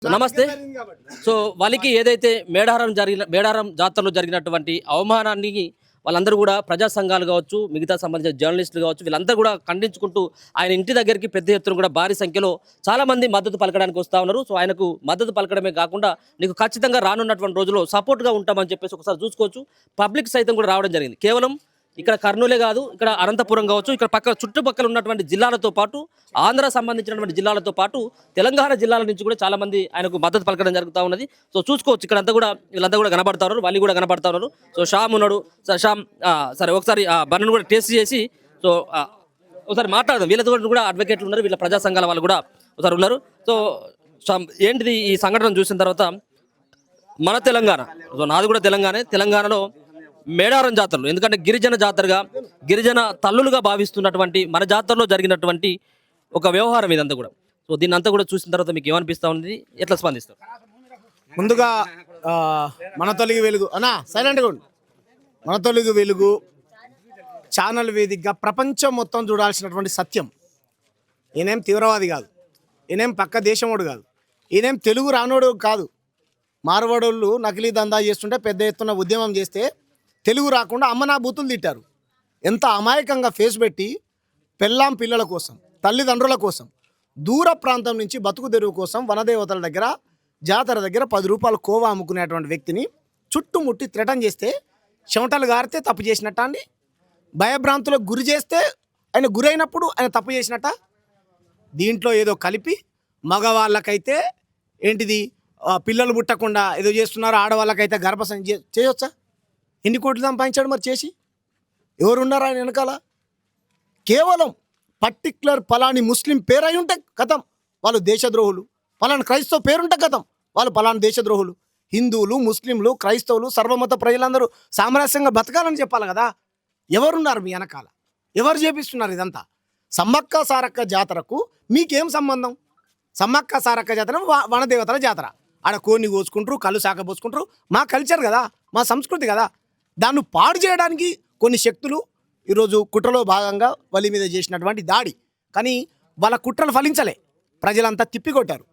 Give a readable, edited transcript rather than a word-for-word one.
నమస్తే. సో వాళ్ళకి ఏదైతే మేడారం జాతరలో జరిగినటువంటి అవమానాన్ని వాళ్ళందరూ కూడా ప్రజా సంఘాలు కావచ్చు, మిగతా సంబంధించిన జర్నలిస్టులు కావచ్చు, వీళ్ళందరూ కూడా ఖండించుకుంటూ ఆయన ఇంటి దగ్గరికి పెద్ద ఎత్తున కూడా భారీ సంఖ్యలో చాలామంది మద్దతు పలకడానికి వస్తూ ఉన్నారు. సో ఆయనకు మద్దతు పలకడమే కాకుండా నీకు ఖచ్చితంగా రానున్నటువంటి రోజుల్లో సపోర్ట్గా ఉంటామని చెప్పేసి ఒకసారి చూసుకోవచ్చు. పబ్లిక్ సైతం కూడా రావడం జరిగింది. కేవలం ఇక్కడ కర్నూలే కాదు, ఇక్కడ అనంతపురం కావచ్చు, ఇక్కడ చుట్టుపక్కల ఉన్నటువంటి జిల్లాలతో పాటు ఆంధ్ర సంబంధించినటువంటి జిల్లాలతో పాటు తెలంగాణ జిల్లాల నుంచి కూడా చాలా మంది ఆయనకు మద్దతు పలకడం జరుగుతూ ఉన్నది. సో చూసుకోవచ్చు, ఇక్కడ అంతా కూడా వీళ్ళంతా కూడా కనబడతా ఉన్నారు, వాళ్ళు కూడా కనబడతా ఉన్నారు. సో శ్యామ్ ఉన్నాడు, శ్యామ్ సరే ఒకసారి ఆ బన్ను కూడా టేస్ట్ చేసి సో ఒకసారి మాట్లాడదాం. వీళ్ళతో కూడా అడ్వకేట్లు ఉన్నారు, వీళ్ళ ప్రజా సంఘాల వాళ్ళు కూడా ఒకసారి ఉన్నారు. సో శ్యామ్, ఏంటిది ఈ సంఘటన చూసిన తర్వాత మన తెలంగాణ, సో నాది కూడా తెలంగాణలో మేడారం జాతరలు, ఎందుకంటే గిరిజన జాతరగా గిరిజన తల్లులుగా భావిస్తున్నటువంటి మన జాతరలో జరిగినటువంటి ఒక వ్యవహారం ఇదంతా కూడా. సో దీన్ని అంతా కూడా చూసిన తర్వాత మీకు ఏమనిపిస్తూ ఉంది, ఎట్లా స్పందిస్తారు? ముందుగా మన తొలిగి వెలుగు అన్నా సైలెంట్గా ఉండు. మన తొలిగి వెలుగు ఛానల్ వేదికగా ప్రపంచం మొత్తం చూడాల్సినటువంటి సత్యం. ఈయనేం తీవ్రవాది కాదు, ఈయనేం పక్క దేశమోడు కాదు, ఈయనేం తెలుగు రానోడు కాదు. మార్వాడోళ్ళు నకిలీ దందా చేస్తుంటే పెద్ద ఎత్తున ఉద్యమం చేస్తే తెలుగు రాకుండా అమ్మ నా బూతులు తిట్టారు. ఎంత అమాయకంగా ఫేస్ పెట్టి పెళ్ళాం పిల్లల కోసం, తల్లిదండ్రుల కోసం, దూర ప్రాంతం నుంచి బతుకు తెరువు కోసం వనదేవతల దగ్గర జాతర దగ్గర 10 రూపాయలు కోవా అమ్ముకునేటువంటి వ్యక్తిని చుట్టుముట్టి థ్రెటన్ చేస్తే చెమటలు గారితే తప్పు చేసినట్ట అండి? భయభ్రాంతులకు గురి చేస్తే ఆయన గురైనప్పుడు ఆయన తప్పు చేసినట్ట? దీంట్లో ఏదో కలిపి మగవాళ్ళకైతే ఏంటిది పిల్లలు పుట్టకుండా ఏదో చేస్తున్నారు, ఆడవాళ్ళకైతే గర్భసంచి చేయొచ్చా? ఎన్ని కోట్లు సంపాదించాడు మరి చేసి? ఎవరున్నారు ఆయన వెనకాల? కేవలం పర్టిక్యులర్ పలాని ముస్లిం పేరై ఉంటే కథం వాళ్ళు దేశద్రోహులు, పలాని క్రైస్తవ పేరుంటే కథం వాళ్ళు పలాని దేశద్రోహులు. హిందువులు, ముస్లింలు, క్రైస్తవులు, సర్వమత ప్రజలందరూ సామరస్యంగా బతకాలని చెప్పాలి కదా. ఎవరున్నారు మీ వెనకాల? ఎవరు చేపిస్తున్నారు ఇదంతా? సమ్మక్క సారక్క జాతరకు మీకేం సంబంధం? సమ్మక్క సారక్క జాతర వనదేవతల జాతర. ఆడ కోన్ని కోసుకుంటారు, కళ్ళు శాఖ పోసుకుంటారు. మా కల్చర్ కదా, మా సంస్కృతి కదా. దాన్ని పాడు చేయడానికి కొన్ని శక్తులు ఈరోజు కుట్రలో భాగంగా వాళ్ళ మీద చేసినటువంటి దాడి. కానీ వాళ్ళ కుట్రలు ఫలించలే, ప్రజలంతా తిప్పికొట్టారు.